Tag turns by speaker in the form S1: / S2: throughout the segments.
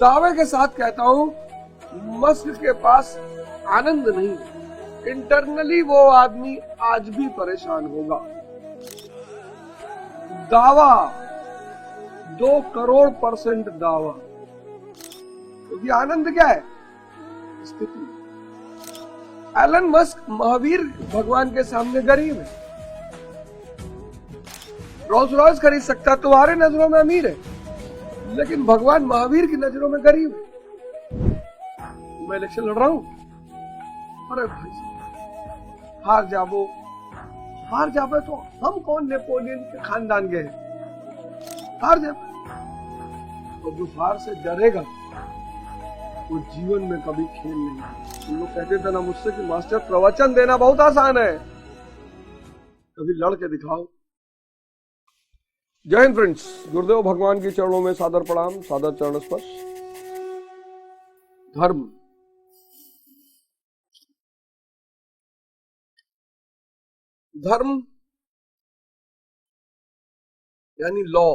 S1: दावे के साथ कहता हूं, मस्क के पास आनंद नहीं है। इंटरनली वो आदमी आज भी परेशान होगा। दावा 2 करोड़% दावा, क्योंकि तो आनंद क्या है? स्थिति। एलन मस्क महावीर भगवान के सामने गरीब है। रोल्स रॉयस खरीद सकता, तुम्हारे नजरों में अमीर है, लेकिन भगवान महावीर की नजरों में गरीब है। मैं इलेक्शन लड़ रहा हूं, अरे भाई हार जावे तो हम कौन नेपोलियन के खानदान के हैं? हार जावे तो जो हार से डरेगा वो जीवन में कभी खेल नहीं। तुम लोग कहते थे ना मुझसे कि मास्टर प्रवचन देना बहुत आसान है, कभी लड़ के दिखाओ। जय हिंद फ्रेंड्स, गुरुदेव भगवान के चरणों में सादर प्रणाम, सादर चरण स्पर्श। धर्म, धर्म यानी लॉ,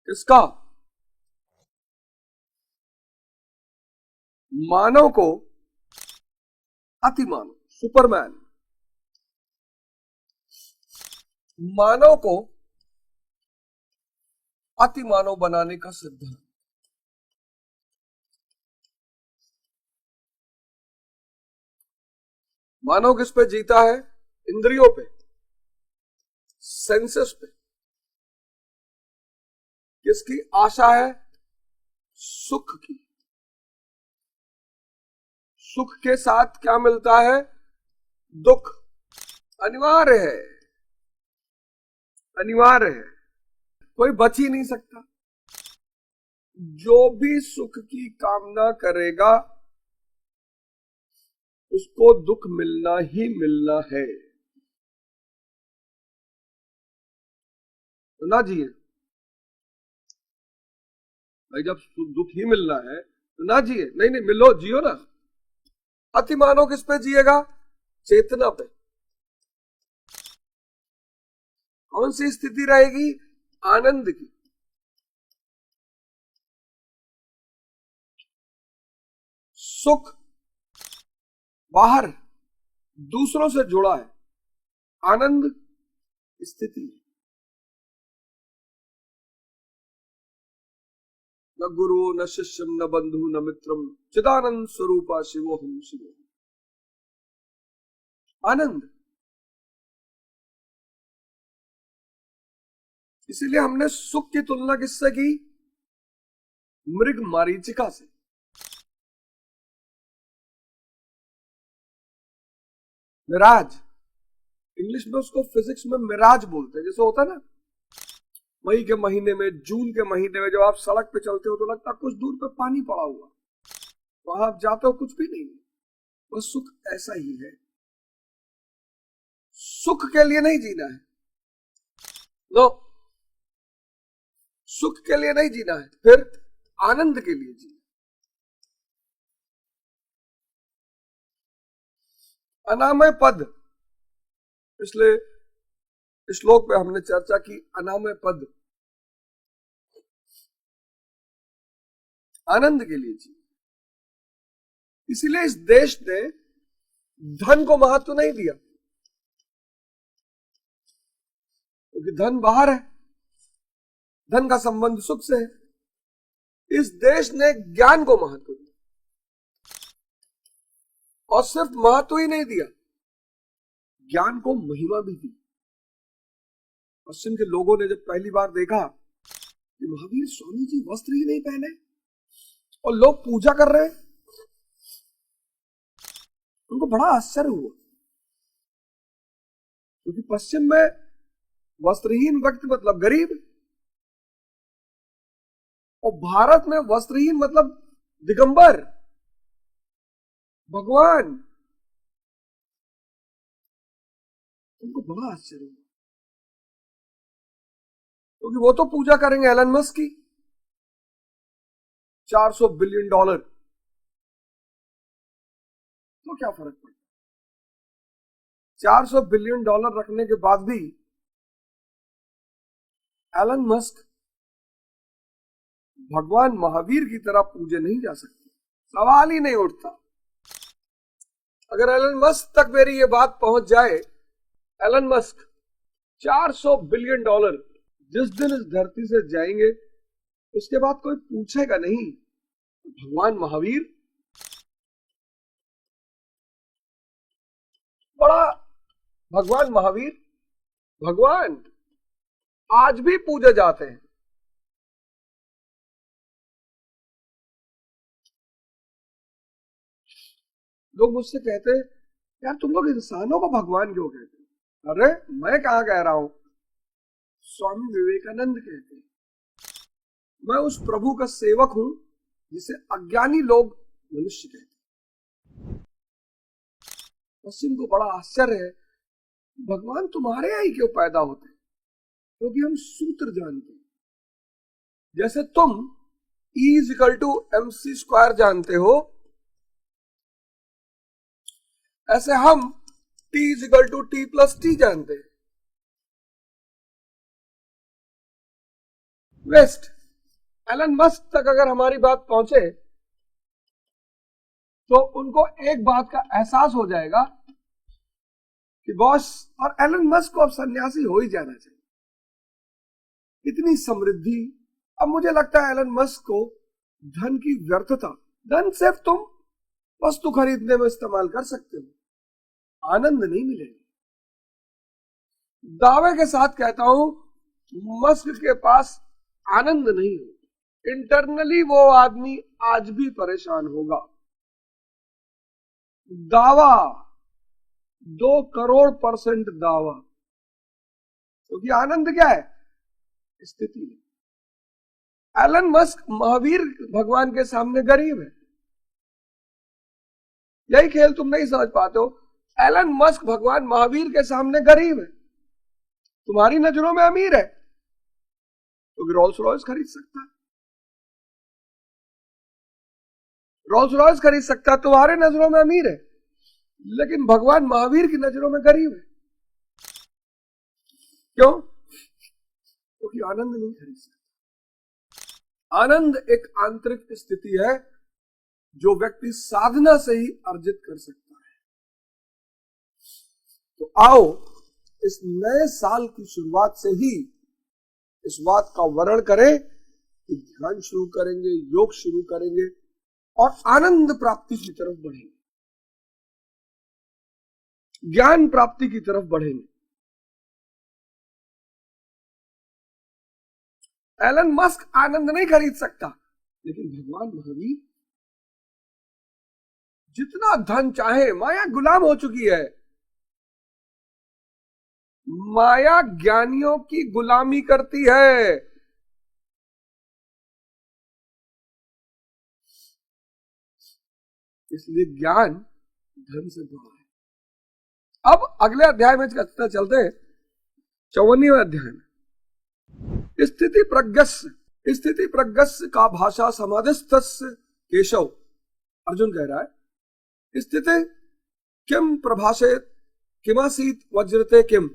S1: किसका? मानव को अतिमानव, सुपरमैन, मानव को अतिमानव बनाने का सिद्धांत। मानव किस पे जीता है? इंद्रियों पे, सेंसेस पे। किसकी आशा है? सुख की। सुख के साथ क्या मिलता है? दुख। अनिवार्य है, अनिवार्य है, कोई बच ही नहीं सकता। जो भी सुख की कामना करेगा उसको दुख मिलना ही मिलना है। तो ना जिए भाई, जब दुख ही मिलना है तो ना जिए। नहीं, मिलो, जियो ना। अतिमानव किस पे जिएगा? चेतना पे। कौन सी स्थिति रहेगी? आनंद की। सुख बाहर दूसरों से जुड़ा है, आनंद स्थिति। न गुरु न शिष्यम न बंधु न मित्रम, चिदानंद स्वरूपा शिवोहम शिवोहम। आनंद। इसीलिए हमने सुख की तुलना किससे की? मृग मारीचिका से। मिराज, इंग्लिश में उसको फिजिक्स में मिराज बोलते हैं। जैसे होता है ना, मई के महीने में, जून के महीने में जब आप सड़क पे चलते हो तो लगता है कुछ दूर पे पानी पड़ा हुआ, वहां आप जाते हो कुछ भी नहीं। बस सुख ऐसा ही है। सुख के लिए नहीं जीना है, नो, सुख के लिए नहीं जीना है, फिर आनंद के लिए जीना। अनामय पद, पिछले श्लोक पे हमने चर्चा की। अनामय पद आनंद के लिए जीना। इसीलिए इस देश ने धन को महत्व नहीं दिया, क्योंकि धन बाहर है, धन का संबंध सुख से है। इस देश ने ज्ञान को महत्व दिया, और सिर्फ महत्व ही नहीं दिया, ज्ञान को महिमा भी दी। पश्चिम के लोगों ने जब पहली बार देखा कि महावीर स्वामी जी वस्त्र ही नहीं पहने और लोग पूजा कर रहे हैं, उनको बड़ा आश्चर्य हुआ। क्योंकि पश्चिम में वस्त्रहीन व्यक्ति मतलब गरीब, और भारत में वस्त्रहीन मतलब दिगंबर, भगवान। उनको बड़ा आश्चर्य हुआ, क्योंकि वो तो पूजा करेंगे एलन मस्क की, $400 बिलियन, तो क्या फर्क पड़ता? $400 बिलियन रखने के बाद भी एलन मस्क भगवान महावीर की तरह पूजे नहीं जा सकते, सवाल ही नहीं उठता। अगर एलन मस्क तक मेरी ये बात पहुंच जाए, एलन मस्क 400 बिलियन डॉलर जिस दिन इस धरती से जाएंगे उसके बाद कोई पूछेगा नहीं भगवान महावीर बड़ा, भगवान महावीर भगवान आज भी पूजे जाते हैं। लोग मुझसे कहते हैं यार तुम लोग इंसानों को भगवान क्यों कहते हैं? अरे मैं कहां कह रहा हूं, स्वामी विवेकानंद कहते हैं मैं उस प्रभु का सेवक हूं जिसे अज्ञानी लोग मनुष्य कहते हैं। पश्चिम को बड़ा आश्चर्य है, भगवान तुम्हारे यहां ही क्यों पैदा होते हैं? क्योंकि हम सूत्र जानते हैं। जैसे तुम E=mc² जानते हो, ऐसे हम T=T+T जानते हैं। वेस्ट एलन मस्क तक अगर हमारी बात पहुंचे तो उनको एक बात का एहसास हो जाएगा कि बॉस और एलन मस्क को अब सन्यासी हो ही जाना चाहिए। इतनी समृद्धि, अब मुझे लगता है एलन मस्क को धन की व्यर्थता, धन सिर्फ तुम वस्तु खरीदने में इस्तेमाल कर सकते हो, आनंद नहीं मिलेगा। दावे के साथ कहता हूं मस्क के पास आनंद नहीं हो, इंटरनली वो आदमी आज भी परेशान होगा। दावा 2 करोड़% दावा, क्योंकि आनंद क्या है? स्थिति है। एलन मस्क महावीर भगवान के सामने गरीब है। यही खेल तुम नहीं समझ पाते हो। एलन मस्क भगवान महावीर के सामने गरीब है, तुम्हारी नजरों में अमीर है क्योंकि रोल्स रॉयस खरीद सकता है। रोल्स रॉयस खरीद सकता है, तुम्हारे नजरों में अमीर है, लेकिन भगवान महावीर की नजरों में गरीब है। क्यों? क्योंकि आनंद नहीं खरीद सकता। आनंद एक आंतरिक स्थिति है जो व्यक्ति साधना से ही अर्जित कर सकता है। तो आओ इस नए साल की शुरुआत से ही इस बात का वर्णन करें कि ध्यान शुरू करेंगे, योग शुरू करेंगे और आनंद प्राप्ति की तरफ बढ़ेंगे, ज्ञान प्राप्ति की तरफ बढ़ेंगे। एलन मस्क आनंद नहीं खरीद सकता, लेकिन भगवान महावीर जितना धन चाहे, माया गुलाम हो चुकी है। माया ज्ञानियों की गुलामी करती है। इसलिए ज्ञान धन से बड़ा है। अब अगले अध्याय में चलते हैं, 54वें अध्याय में। स्थिति प्रज्ञस्य का भाषा समाधिस्थस्य केशव। अर्जुन कह रहा है स्थिति किम प्रभाषेत किमासीत वज्रते किम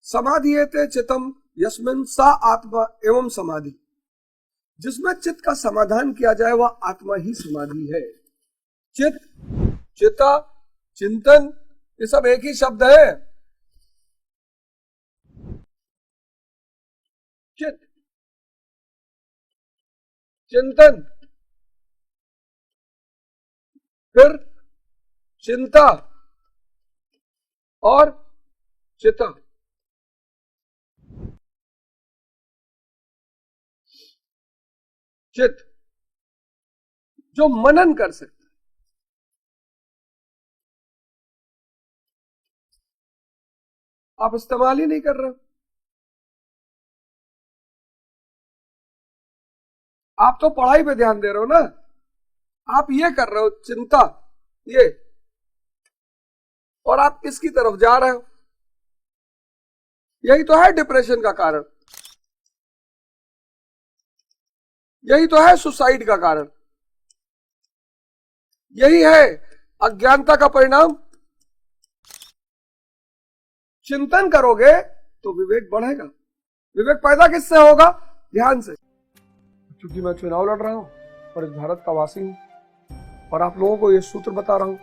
S1: समाधियते चितम यस्मिन् सा आत्मा एवं समाधि। जिसमें चित्त का समाधान किया जाए वह आत्मा ही समाधि है। चित्त, चिता, चिंतन, ये सब एक ही शब्द है। चित्त, चिंतन, फिर चिंता और चिता। चित्त जो मनन कर सकता है, आप इस्तेमाल ही नहीं कर रहे हो। आप तो पढ़ाई पे ध्यान दे रहे हो ना, आप ये कर रहे हो चिंता ये, और आप किसकी तरफ जा रहे हो? यही तो है डिप्रेशन का कारण, यही तो है सुसाइड का कारण, यही है अज्ञानता का परिणाम। चिंतन करोगे तो विवेक बढ़ेगा। विवेक पैदा किससे होगा? ध्यान से। क्योंकि मैं चुनाव लड़ रहा हूं और इस भारत का वासी हूं, और आप लोगों को ये सूत्र बता रहा हूं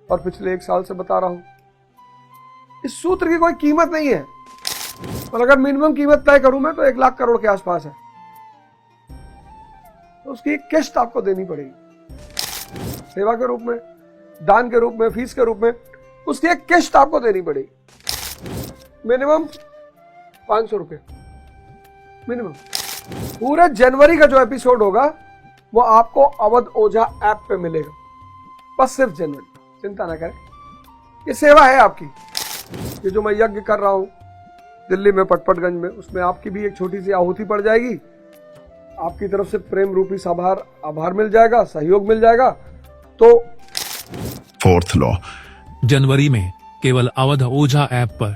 S1: और पिछले 1 साल से बता रहा हूं। इस सूत्र की कोई कीमत नहीं है, और अगर मिनिमम कीमत तय करूं मैं तो 1 लाख करोड़ के आसपास है, तो उसकी एक किस्त आपको देनी पड़ेगी, सेवा के रूप में, दान के रूप में, फीस के रूप में, उसकी एक किस्त आपको देनी पड़ेगी। मिनिमम 500 रुपये मिनिमम। पूरे जनवरी का जो एपिसोड होगा वो आपको अवध ओझा ऐप पे मिलेगा, बस सिर्फ जनवरी। चिंता ना करें, ये सेवा है आपकी। ये जो मैं यज्ञ कर रहा हूं दिल्ली में पटपटगंज में, उसमें आपकी भी एक छोटी सी आहुति पड़ जाएगी। आपकी तरफ से प्रेम रूपी आभार मिल जाएगा, सहयोग मिल जाएगा। तो
S2: 4th लॉ
S3: जनवरी में केवल अवध ओझा ऐप पर